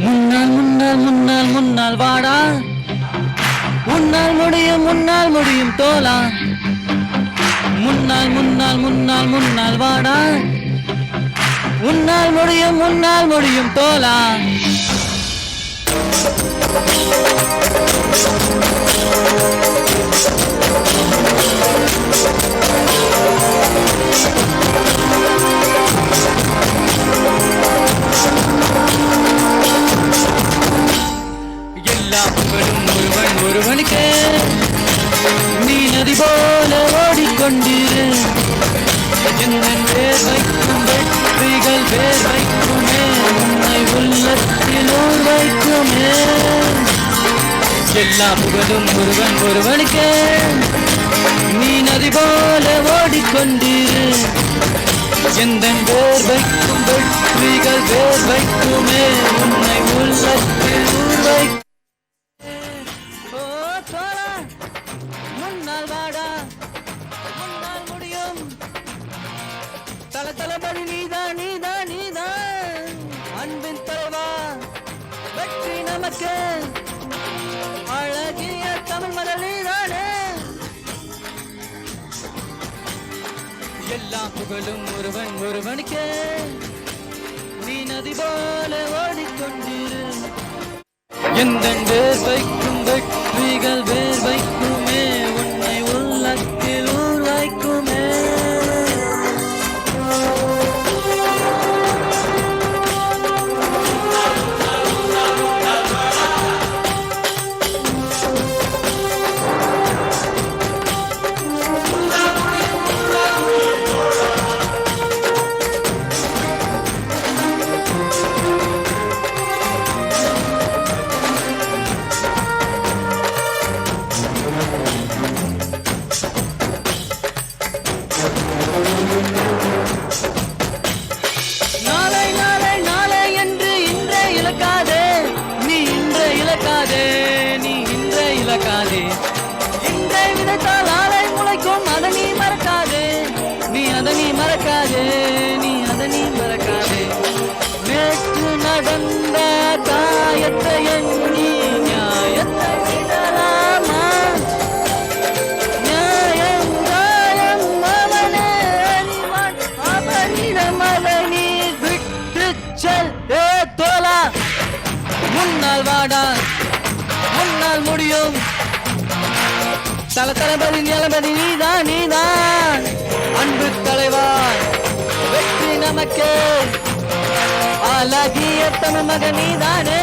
முன்னால் முன்னால் முன்னால் முன்னால் வாடா, முன்னால் முடியும் தோலா. முன்னால் முன்னால் முன்னால் முன்னால் வாடா, முன்னால் முடியும் தோலா. எல்லா புகழும் ஒருவனுக்கே, நீ நதி போல ஓடிக்கொண்டிரு. எங்கள் பேர் வைக்கும் வெற்றிகள் பேர் வைக்குமே, உன்னை உள்ளத்தில் ஊர் வைக்குமே. எல்லா புகழும் ஒருவனுக்கே, நீ நதி போல ஓடிக்கொண்டிரு. எந்தன் பேர் வைக்கும் வெற்றிகள் பேர் வைக்குமே, உன்னை உள்ளத்தில் ஊர் வைக்கும். முன்னால் வாடா, முன்னால் முடியும். தளபதி நீதான் நீதான் நீதான், அன்பின் தலைவா வெற்றி நமக்கு. அழகிய தமிழ் மகள் நீதானே. எல்லா புகழும் ஒருவனுக்கே, நீ நதி போல ஓடிக்கொண்டிரு. எந்த பேர் வைக்கும் வெற்றிகள் பேர் வைக்குமே, உன்னை உள்ளத்தில் ஊர் வைக்குமே. இன்றை விதைத்தால் ஆலை முளைக்கும், அதை நீ மறக்காதே. நீ அதை மறக்காதே. நேற்று நடந்த காயத்தை எண்ணி நியாயத்தை விடலாமா? நியாயம் காயம் அவனே அறிவான், அவனிடம் அதை நீ விட்டு செல். தோலா முன்னால் வாடா, முன்னால் முடியும். தளபதி நீதான் நீதான், அன்பு தலைவா வெற்றி நமக்கு. அழகிய தமிழ் மகன் நீதானே.